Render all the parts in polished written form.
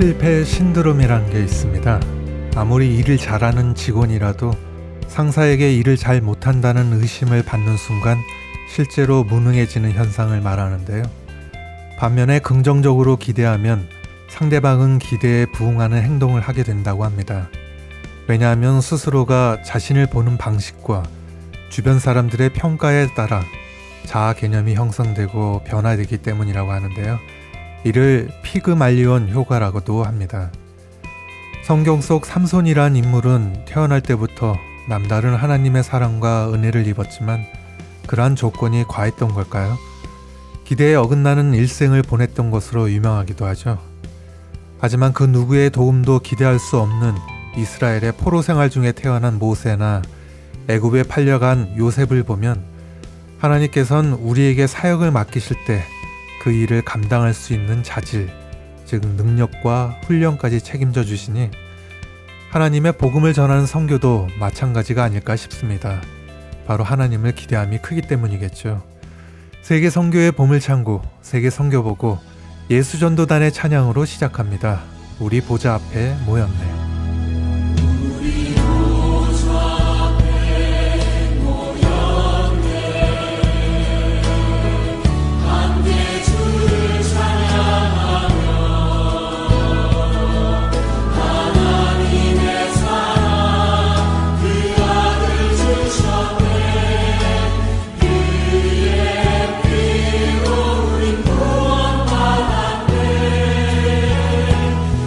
실패 신드롬이라는 게 있습니다. 아무리 일을 잘하는 직원이라도 상사에게 일을 잘 못한다는 의심을 받는 순간 실제로 무능해지는 현상을 말하는데요. 반면에 긍정적으로 기대하면 상대방은 기대에 부응하는 행동을 하게 된다고 합니다. 왜냐하면 스스로가 자신을 보는 방식과 주변 사람들의 평가에 따라 자아 개념이 형성되고 변화되기 때문이라고 하는데요. 이를 피그말리온 효과라고도 합니다. 성경 속 삼손이란 인물은 태어날 때부터 남다른 하나님의 사랑과 은혜를 입었지만 그러한 조건이 과했던 걸까요? 기대에 어긋나는 일생을 보냈던 것으로 유명하기도 하죠. 하지만 그 누구의 도움도 기대할 수 없는 이스라엘의 포로 생활 중에 태어난 모세나 애굽에 팔려간 요셉을 보면 하나님께서는 우리에게 사역을 맡기실 때 그 일을 감당할 수 있는 자질, 즉 능력과 훈련까지 책임져 주시니 하나님의 복음을 전하는 선교도 마찬가지가 아닐까 싶습니다. 바로 하나님을 기대함이 크기 때문이겠죠. 세계 선교의 보물창고, 세계 선교보고 예수전도단의 찬양으로 시작합니다. 우리 보좌 앞에 모였네.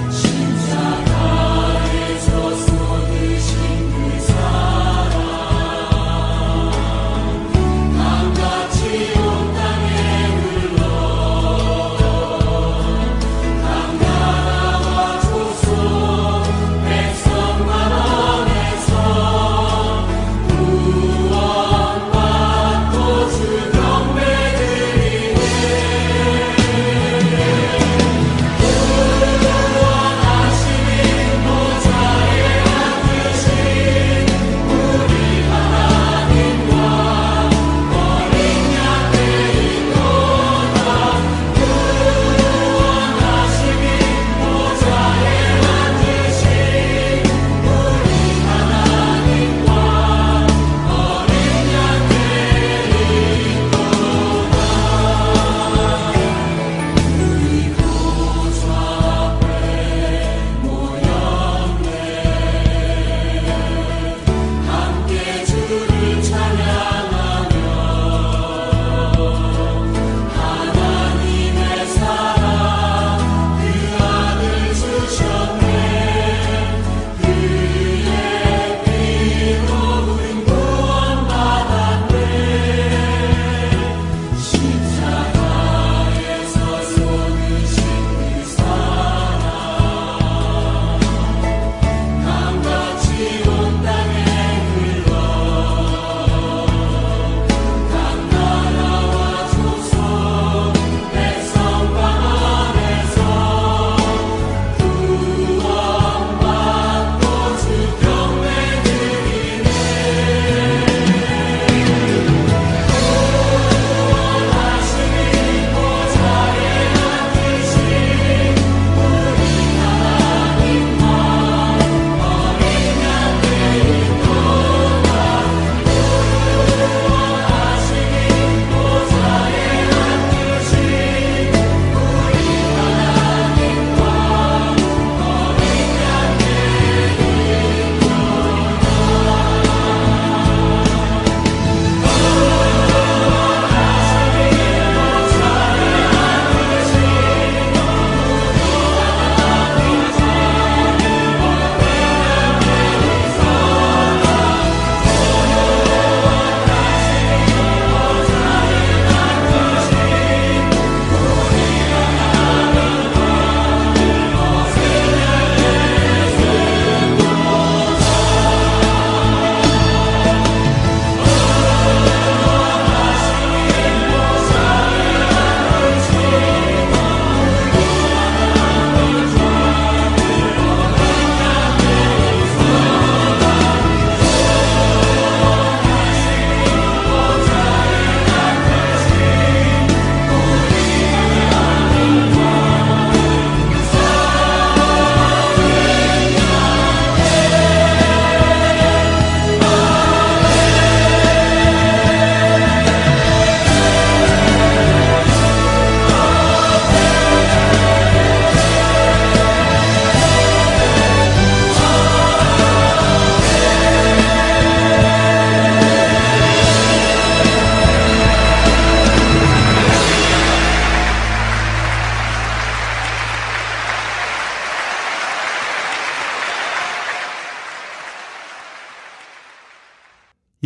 십자가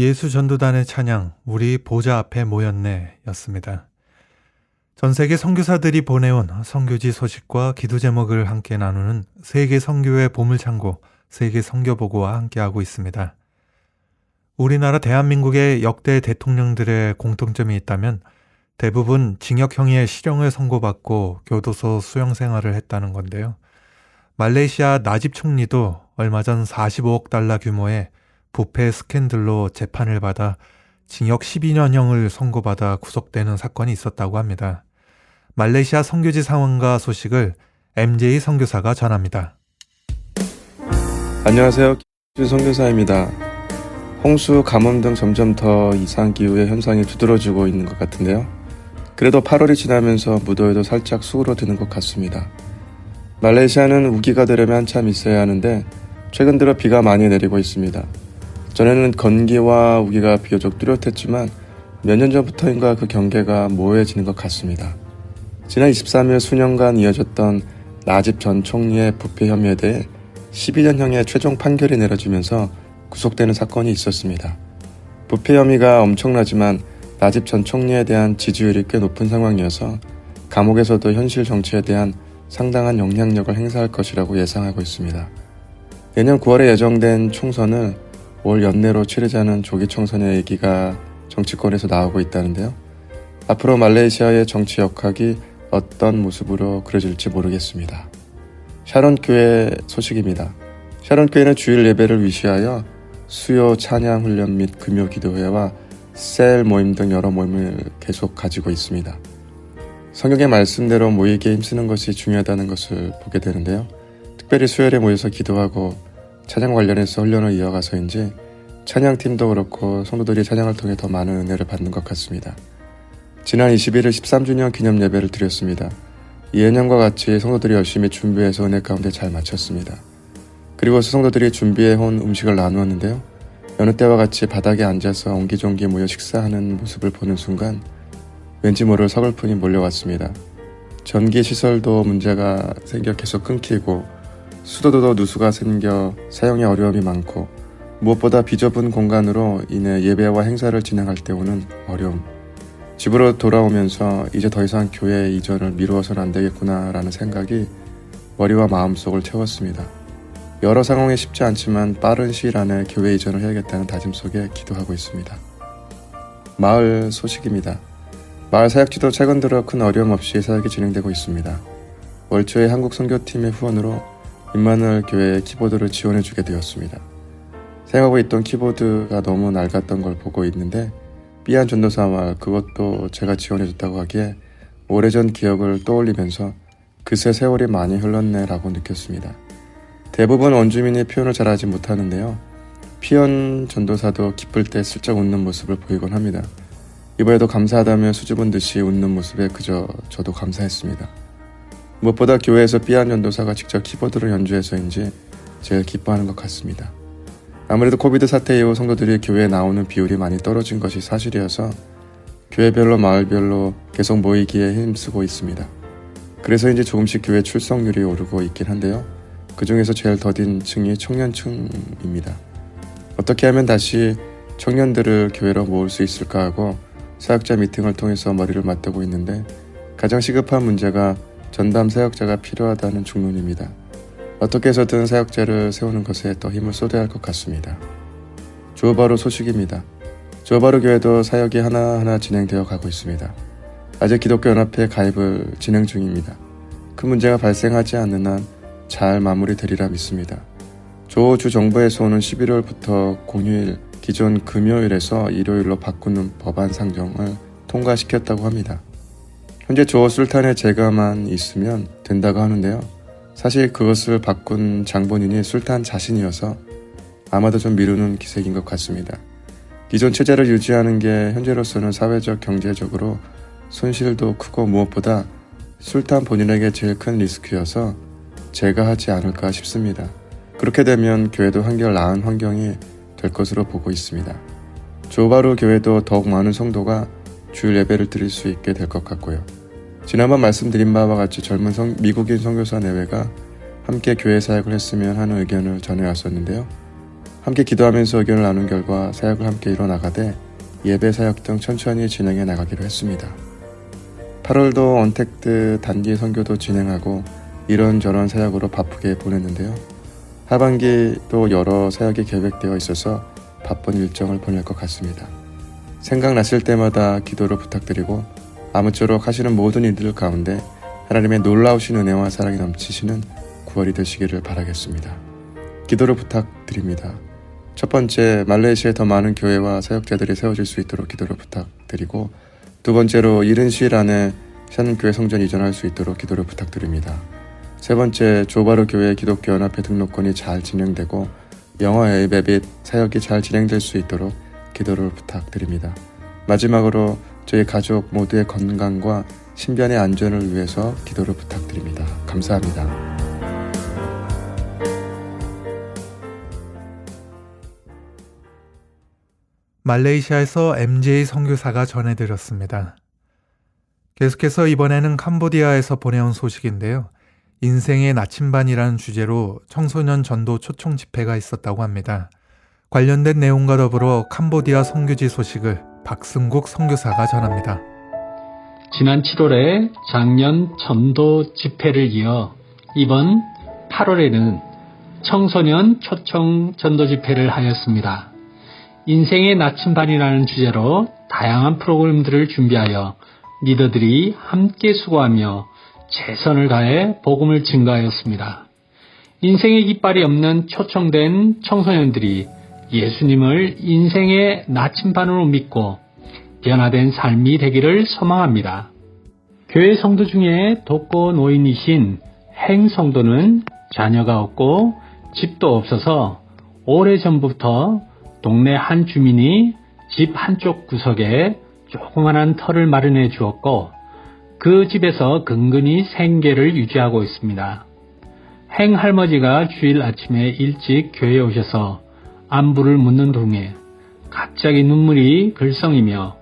예수 전도단의 찬양 우리 보좌 앞에 모였네 였습니다. 전 세계 선교사들이 보내온 선교지 소식과 기도 제목을 함께 나누는 세계 선교의 보물창고 세계 선교보고와 함께하고 있습니다. 우리나라 대한민국의 역대 대통령들의 공통점이 있다면 대부분 징역형의 실형을 선고받고 교도소 수용 생활을 했다는 건데요. 말레이시아 나집 총리도 얼마 전 45억 달러 규모의 부패 스캔들로 재판을 받아 징역 12년형을 선고받아 구속되는 사건이 있었다고 합니다. 말레이시아 선교지 상황과 소식을 MJ 선교사가 전합니다. 안녕하세요. 김준 선교사입니다. 홍수, 가뭄 등 점점 더 이상기후의 현상이 두드러지고 있는 것 같은데요. 그래도 8월이 지나면서 무더위도 살짝 수그러드는 것 같습니다. 말레이시아는 우기가 되려면 한참 있어야 하는데 최근 들어 비가 많이 내리고 있습니다. 전에는 건기와 우기가 비교적 뚜렷했지만 몇 년 전부터인가 그 경계가 모호해지는 것 같습니다. 지난 23일 수년간 이어졌던 나집 전 총리의 부패 혐의에 대해 12년형의 최종 판결이 내려지면서 구속되는 사건이 있었습니다. 부패 혐의가 엄청나지만 나집 전 총리에 대한 지지율이 꽤 높은 상황이어서 감옥에서도 현실 정치에 대한 상당한 영향력을 행사할 것이라고 예상하고 있습니다. 내년 9월에 예정된 총선을 올 연내로 치르자는 조기 총선의 얘기가 정치권에서 나오고 있다는데요. 앞으로 말레이시아의 정치 역학이 어떤 모습으로 그려질지 모르겠습니다. 샤론 교회 소식입니다. 샤론 교회는 주일 예배를 위시하여 수요 찬양 훈련 및 금요 기도회와 셀 모임 등 여러 모임을 계속 가지고 있습니다. 성경의 말씀대로 모이기에 힘쓰는 것이 중요하다는 것을 보게 되는데요. 특별히 수요일에 모여서 기도하고 찬양 관련해서 훈련을 이어가서인지 찬양팀도 그렇고 성도들이 찬양을 통해 더 많은 은혜를 받는 것 같습니다. 지난 21일 13주년 기념 예배를 드렸습니다. 예년과 같이 성도들이 열심히 준비해서 은혜 가운데 잘 마쳤습니다. 그리고 성도들이 준비해온 음식을 나누었는데요. 여느 때와 같이 바닥에 앉아서 옹기종기 모여 식사하는 모습을 보는 순간 왠지 모를 서글픔이 몰려왔습니다. 전기 시설도 문제가 생겨 계속 끊기고 수도도 누수가 생겨 사용에 어려움이 많고 무엇보다 비좁은 공간으로 인해 예배와 행사를 진행할 때 오는 어려움. 집으로 돌아오면서 이제 더 이상 교회 이전을 미루어서는 안 되겠구나라는 생각이 머리와 마음속을 채웠습니다. 여러 상황이 쉽지 않지만 빠른 시일 안에 교회 이전을 해야겠다는 다짐 속에 기도하고 있습니다. 마을 소식입니다. 마을 사역지도 최근 들어 큰 어려움 없이 사역이 진행되고 있습니다. 올 초에 한국 선교팀의 후원으로 임마누엘 교회의 키보드를 지원해주게 되었습니다. 사용하고 있던 키보드가 너무 낡았던 걸 보고 있는데 삐안 전도사와 그것도 제가 지원해줬다고 하기에 오래전 기억을 떠올리면서 그새 세월이 많이 흘렀네 라고 느꼈습니다. 대부분 원주민이 표현을 잘하지 못하는데요. 피언 전도사도 기쁠 때 슬쩍 웃는 모습을 보이곤 합니다. 이번에도 감사하다며 수줍은 듯이 웃는 모습에 그저 저도 감사했습니다. 무엇보다 교회에서 삐안 전도사가 직접 키보드를 연주해서인지 제일 기뻐하는 것 같습니다. 아무래도 코비드 사태 이후 성도들이 교회에 나오는 비율이 많이 떨어진 것이 사실이어서 교회별로 마을별로 계속 모이기에 힘쓰고 있습니다. 그래서인지 조금씩 교회 출석률이 오르고 있긴 한데요. 그 중에서 제일 더딘 층이 청년층입니다. 어떻게 하면 다시 청년들을 교회로 모을 수 있을까 하고 사역자 미팅을 통해서 머리를 맞대고 있는데 가장 시급한 문제가 전담 사역자가 필요하다는 중론입니다. 어떻게 해서든 사역자를 세우는 것에 더 힘을 쏟아야 할 것 같습니다. 조바로 소식입니다. 조바로 교회도 사역이 하나하나 진행되어 가고 있습니다. 아직 기독교 연합회 가입을 진행 중입니다. 큰 문제가 발생하지 않는 한 잘 마무리되리라 믿습니다. 조주 정부에서 오는 11월부터 공휴일, 기존 금요일에서 일요일로 바꾸는 법안 상정을 통과시켰다고 합니다. 현재 조호 술탄의 제가만 있으면 된다고 하는데요. 사실 그것을 바꾼 장본인이 술탄 자신이어서 아마도 좀 미루는 기색인 것 같습니다. 기존 체제를 유지하는 게 현재로서는 사회적, 경제적으로 손실도 크고 무엇보다 술탄 본인에게 제일 큰 리스크여서 제가 하지 않을까 싶습니다. 그렇게 되면 교회도 한결 나은 환경이 될 것으로 보고 있습니다. 조바루 교회도 더욱 많은 성도가 주일 예배를 드릴 수 있게 될 것 같고요. 지난번 말씀드린 바와 같이 젊은 미국인 선교사 내외가 함께 교회 사역을 했으면 하는 의견을 전해왔었는데요. 함께 기도하면서 의견을 나눈 결과 사역을 함께 이뤄나가되 예배 사역 등 천천히 진행해 나가기로 했습니다. 8월도 언택트 단기 선교도 진행하고 이런저런 사역으로 바쁘게 보냈는데요. 하반기도 여러 사역이 계획되어 있어서 바쁜 일정을 보낼 것 같습니다. 생각났을 때마다 기도를 부탁드리고 아무쪼록 하시는 모든 이들 가운데 하나님의 놀라우신 은혜와 사랑이 넘치시는 9월이 되시기를 바라겠습니다. 기도를 부탁드립니다. 첫 번째, 말레이시아에 더 많은 교회와 사역자들이 세워질 수 있도록 기도를 부탁드리고, 두 번째로 이른 시일 안에 샤는교회 성전 이전할 수 있도록 기도를 부탁드립니다. 세 번째, 조바르 교회 기독교 연합회 등록권이 잘 진행되고 영어 예배 및 사역이 잘 진행될 수 있도록 기도를 부탁드립니다. 마지막으로 저희 가족 모두의 건강과 신변의 안전을 위해서 기도를 부탁드립니다. 감사합니다. 말레이시아에서 MJ 선교사가 전해드렸습니다. 계속해서 이번에는 캄보디아에서 보내온 소식인데요. 인생의 나침반이라는 주제로 청소년 전도 초청 집회가 있었다고 합니다. 관련된 내용과 더불어 캄보디아 선교지 소식을 박승국 선교사가 전합니다. 지난 7월에 작년 전도 집회를 이어 이번 8월에는 청소년 초청 전도 집회를 하였습니다. 인생의 나침반이라는 주제로 다양한 프로그램들을 준비하여 리더들이 함께 수고하며 최선을 다해 복음을 증거하였습니다. 인생의 깃발이 없는 초청된 청소년들이 예수님을 인생의 나침반으로 믿고 변화된 삶이 되기를 소망합니다. 교회 성도 중에 독거 노인이신 행 성도는 자녀가 없고 집도 없어서 오래전부터 동네 한 주민이 집 한쪽 구석에 조그만한 터를 마련해 주었고 그 집에서 근근히 생계를 유지하고 있습니다. 행 할머니가 주일 아침에 일찍 교회에 오셔서 안부를 묻는 도중에 갑자기 눈물이 글썽이며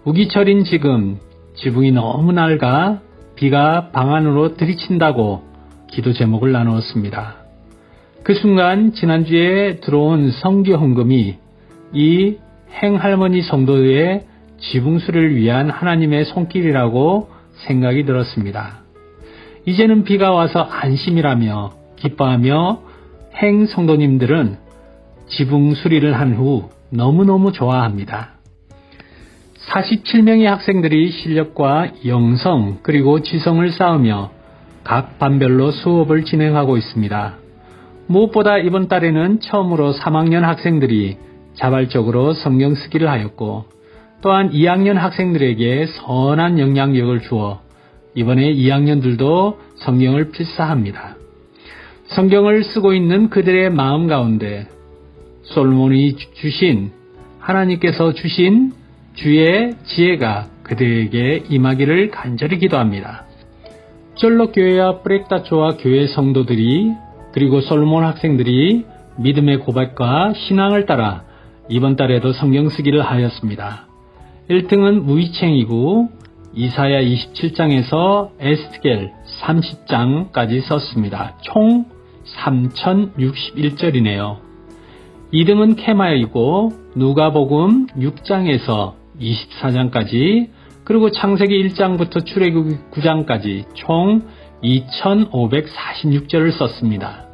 우기철인 지금 지붕이 너무 낡아 비가 방 안으로 들이친다고 기도 제목을 나누었습니다. 그 순간 지난주에 들어온 성교 헌금이 이 행할머니 성도의 지붕수를 위한 하나님의 손길이라고 생각이 들었습니다. 이제는 비가 와서 안심이라며 기뻐하며 행 성도님들은 지붕 수리를 한 후 너무너무 좋아합니다. 47명의 학생들이 실력과 영성 그리고 지성을 쌓으며 각 반별로 수업을 진행하고 있습니다. 무엇보다 이번 달에는 처음으로 3학년 학생들이 자발적으로 성경 쓰기를 하였고 또한 2학년 학생들에게 선한 영향력을 주어 이번에 2학년들도 성경을 필사합니다. 성경을 쓰고 있는 그들의 마음 가운데 솔몬이 주신 하나님께서 주신 주의 지혜가 그들에게 임하기를 간절히 기도합니다. 쫄록교회와 프렉다초와 교회 성도들이 그리고 솔몬 학생들이 믿음의 고백과 신앙을 따라 이번 달에도 성경 쓰기를 하였습니다. 1등은 무이챙이고 이사야 27장에서 에스겔 30장까지 썼습니다. 총 3061절이네요. 2등은 케마이고 누가복음 6장에서 24장까지 그리고 창세기 1장부터 출애굽기 9장까지 총 2546절을 썼습니다.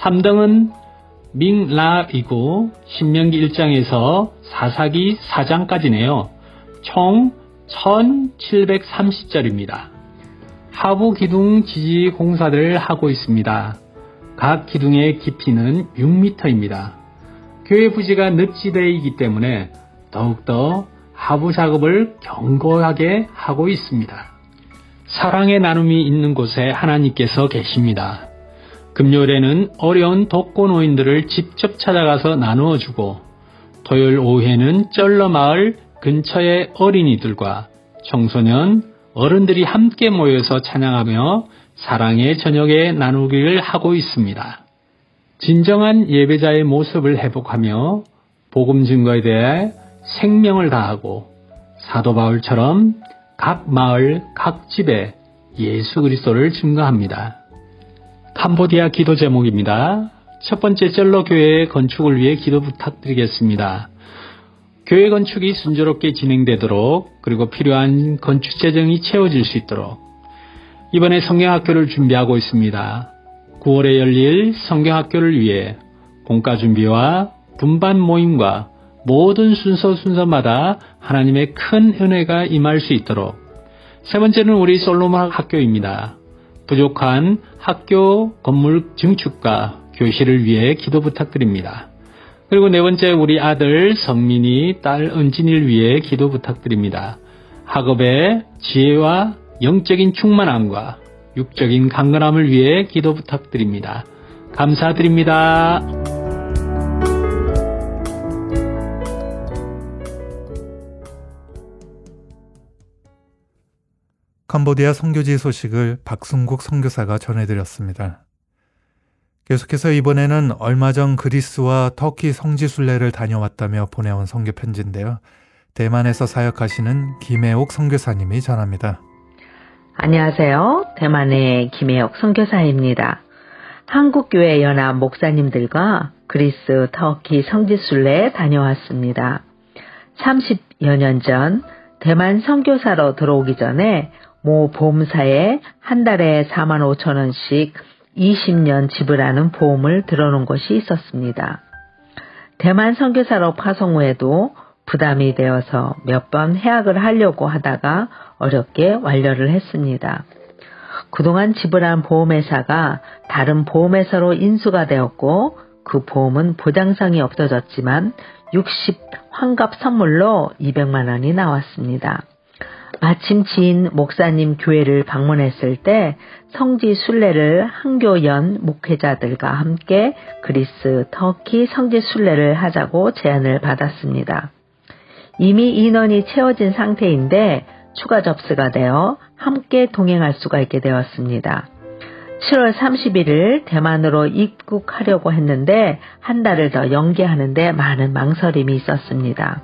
3등은 밍라이고 신명기 1장에서 사사기 4장까지네요. 총 1730절입니다. 하부 기둥 지지 공사를 하고 있습니다. 각 기둥의 깊이는 6m입니다. 교회 부지가 늪지대이기 때문에 더욱더 하부 작업을 견고하게 하고 있습니다. 사랑의 나눔이 있는 곳에 하나님께서 계십니다. 금요일에는 어려운 독거노인들을 직접 찾아가서 나누어주고 토요일 오후에는 쩔러마을 근처의 어린이들과 청소년, 어른들이 함께 모여서 찬양하며 사랑의 저녁에 나누기를 하고 있습니다. 진정한 예배자의 모습을 회복하며 복음 증거에 대해 생명을 다하고 사도 바울처럼 각 마을, 각 집에 예수 그리스도를 증거합니다. 캄보디아 기도 제목입니다. 첫 번째 쩔러 교회 건축을 위해 기도 부탁드리겠습니다. 교회 건축이 순조롭게 진행되도록 그리고 필요한 건축 재정이 채워질 수 있도록 이번에 성경학교를 준비하고 있습니다. 9월에 열릴 성경학교를 위해 공과 준비와 분반 모임과 모든 순서마다 하나님의 큰 은혜가 임할 수 있도록 세 번째는 우리 솔로몬 학교입니다. 부족한 학교 건물 증축과 교실을 위해 기도 부탁드립니다. 그리고 네 번째 우리 아들 성민이, 딸 은진이를 위해 기도 부탁드립니다. 학업의 지혜와 영적인 충만함과 육적인 강건함을 위해 기도 부탁드립니다. 감사드립니다. 캄보디아 선교지 소식을 박승국 선교사가 전해드렸습니다. 계속해서 이번에는 얼마 전 그리스와 터키 성지순례를 다녀왔다며 보내온 선교 편지인데요. 대만에서 사역하시는 김혜옥 선교사님이 전합니다. 안녕하세요. 대만의 김혜옥 선교사입니다. 한국교회 연합 목사님들과 그리스, 터키 성지순례에 다녀왔습니다. 30여 년 전 대만 선교사로 들어오기 전에 모 보험사에 한 달에 45,000원씩 20년 지불하는 보험을 들어놓은 곳이 있었습니다. 대만 선교사로 파송 후에도 부담이 되어서 몇 번 해약을 하려고 하다가 어렵게 완료를 했습니다. 그동안 지불한 보험회사가 다른 보험회사로 인수가 되었고 그 보험은 보장성이 없어졌지만 60 환갑 선물로 200만 원이 나왔습니다. 마침 지인 목사님 교회를 방문했을 때 성지 순례를 한교연 목회자들과 함께 그리스, 터키 성지 순례를 하자고 제안을 받았습니다. 이미 인원이 채워진 상태인데 추가 접수가 되어 함께 동행할 수가 있게 되었습니다. 7월 31일 대만으로 입국하려고 했는데 한 달을 더 연기하는데 많은 망설임이 있었습니다.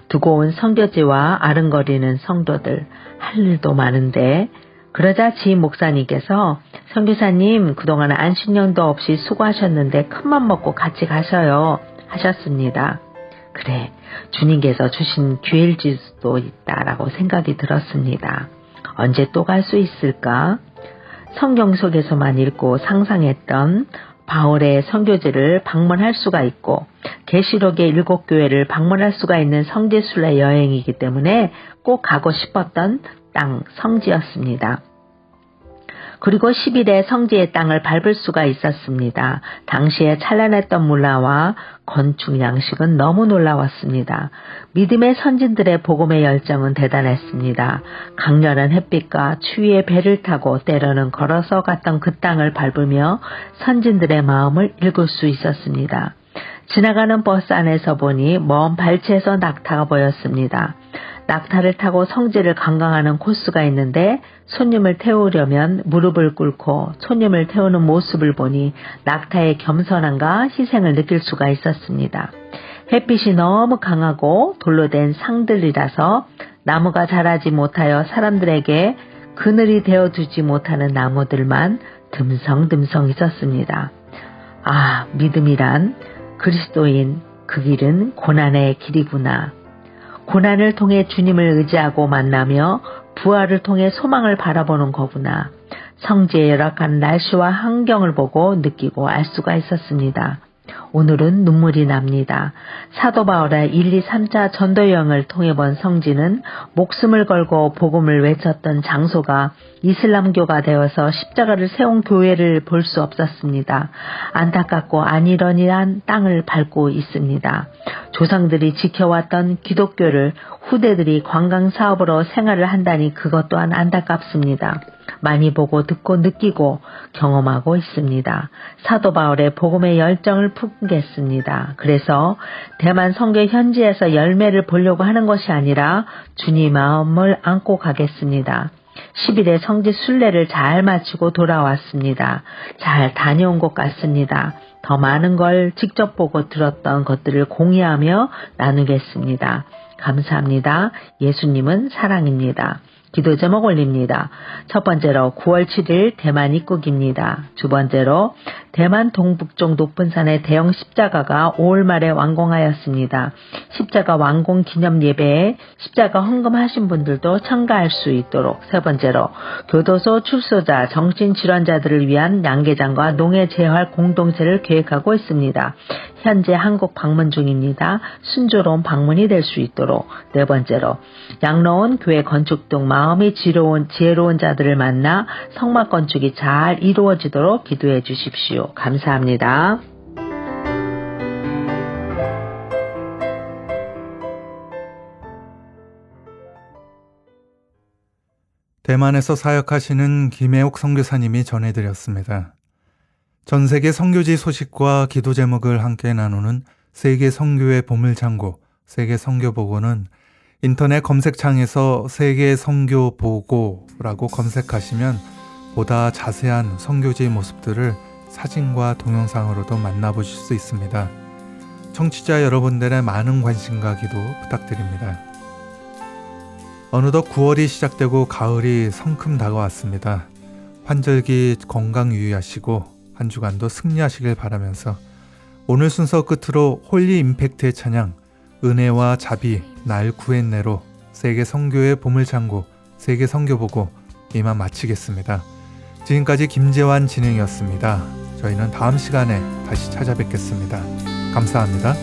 두고 온 선교지와 아른거리는 성도들, 할 일도 많은데 그러자 지인 목사님께서 선교사님 그동안 안식년도 없이 수고하셨는데 큰맘 먹고 같이 가셔요 하셨습니다. 그래, 주님께서 주신 기회일 수도 있다라고 생각이 들었습니다. 언제 또 갈 수 있을까? 성경 속에서만 읽고 상상했던 바울의 선교지를 방문할 수가 있고 계시록의 7교회를 방문할 수가 있는 성지순례 여행이기 때문에 꼭 가고 싶었던 땅 성지였습니다. 그리고 10일에 성지의 땅을 밟을 수가 있었습니다. 당시에 찬란했던 문화와 건축 양식은 너무 놀라웠습니다. 믿음의 선진들의 복음의 열정은 대단했습니다. 강렬한 햇빛과 추위의 배를 타고 때로는 걸어서 갔던 그 땅을 밟으며 선진들의 마음을 읽을 수 있었습니다. 지나가는 버스 안에서 보니 먼 발치에서 낙타가 보였습니다. 낙타를 타고 성지를 관광하는 코스가 있는데 손님을 태우려면 무릎을 꿇고 손님을 태우는 모습을 보니 낙타의 겸손함과 희생을 느낄 수가 있었습니다. 햇빛이 너무 강하고 돌로 된 상들이라서 나무가 자라지 못하여 사람들에게 그늘이 되어주지 못하는 나무들만 듬성듬성 있었습니다. 아, 믿음이란 그리스도인 그 길은 고난의 길이구나. 고난을 통해 주님을 의지하고 만나며 부활을 통해 소망을 바라보는 거구나. 성지의 열악한 날씨와 환경을 보고 느끼고 알 수가 있었습니다. 오늘은 눈물이 납니다. 사도 바울의 1, 2, 3차 전도여행을 통해 본 성지는 목숨을 걸고 복음을 외쳤던 장소가 이슬람교가 되어서 십자가를 세운 교회를 볼 수 없었습니다. 안타깝고 아이러니한 땅을 밟고 있습니다. 조상들이 지켜왔던 기독교를 후대들이 관광사업으로 생활을 한다니 그것 또한 안타깝습니다. 많이 보고 듣고 느끼고 경험하고 있습니다. 사도 바울의 복음의 열정을 품겠습니다. 그래서 대만 선교 현지에서 열매를 보려고 하는 것이 아니라 주님 마음을 안고 가겠습니다. 10일에 성지 순례를 잘 마치고 돌아왔습니다. 잘 다녀온 것 같습니다. 더 많은 걸 직접 보고 들었던 것들을 공유하며 나누겠습니다. 감사합니다. 예수님은 사랑입니다. 기도 제목 올립니다. 첫 번째로 9월 7일 대만 입국입니다. 두 번째로 대만 동북쪽 높은 산의 대형 십자가가 5월 말에 완공하였습니다. 십자가 완공 기념 예배에 십자가 헌금하신 분들도 참가할 수 있도록. 세 번째로 교도소 출소자, 정신질환자들을 위한 양계장과 농해 재활 공동체를 계획하고 있습니다. 현재 한국 방문 중입니다. 순조로운 방문이 될 수 있도록. 네 번째로 양로원 교회 건축 등 마음이 지혜로운 자들을 만나 성막 건축이 잘 이루어지도록 기도해 주십시오. 감사합니다. 대만에서 사역하시는 김혜옥 선교사님이 전해드렸습니다. 전 세계 선교지 소식과 기도 제목을 함께 나누는 세계 선교의 보물창고, 세계 선교보고는 인터넷 검색창에서 세계 선교보고라고 검색하시면 보다 자세한 선교지의 모습들을 사진과 동영상으로도 만나보실 수 있습니다. 청취자 여러분들의 많은 관심과 기도 부탁드립니다. 어느덧 9월이 시작되고 가을이 성큼 다가왔습니다. 환절기 건강 유의하시고 한 주간도 승리하시길 바라면서 오늘 순서 끝으로 홀리 임팩트의 찬양 은혜와 자비 날 구했네로 세계 선교의 보물창고 세계 선교보고 이만 마치겠습니다. 지금까지 김재환 진행이었습니다. 저희는 다음 시간에 다시 찾아뵙겠습니다. 감사합니다.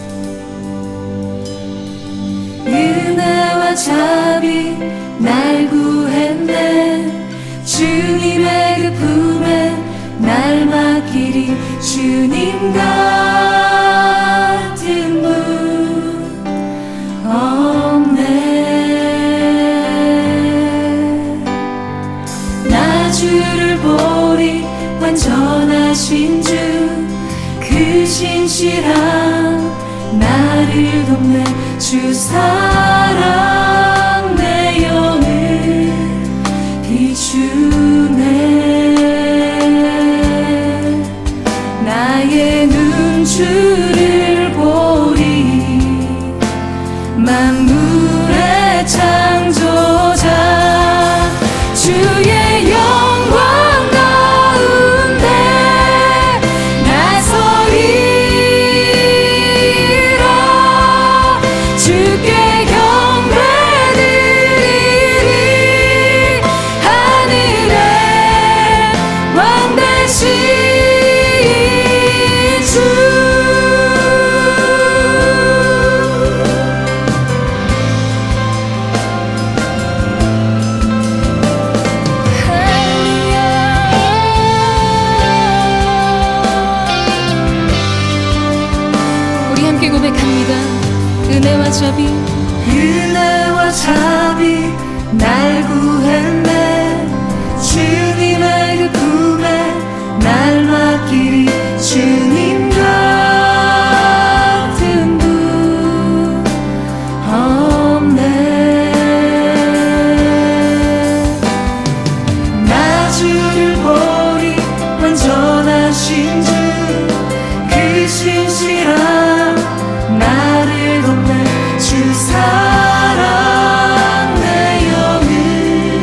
은혜와 자비 날 구했네 주님의 그 품에 날 맡기리 주님 같은 분 없네 나 주를 보리 완전하신 주 그 신실한 나를 돕네 주 사랑 내 영을 비추네 나의 눈주를 보리 만물의 창조자 주의 영광 가운데 나 서리라 주께 경배드리리 하늘의 왕 대신 주 우리 함께 고백합니다. 은혜와 자비 날 구했네 주님의 그 품에 날 맡기리 주님 같은 분 없네 나 주를 보리 완전하신 주 그 신실한 나를 돕네 주 사랑 내 영을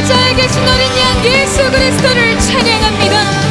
보좌에 계신 어린 양 예수 그리스도를 찬양합니다.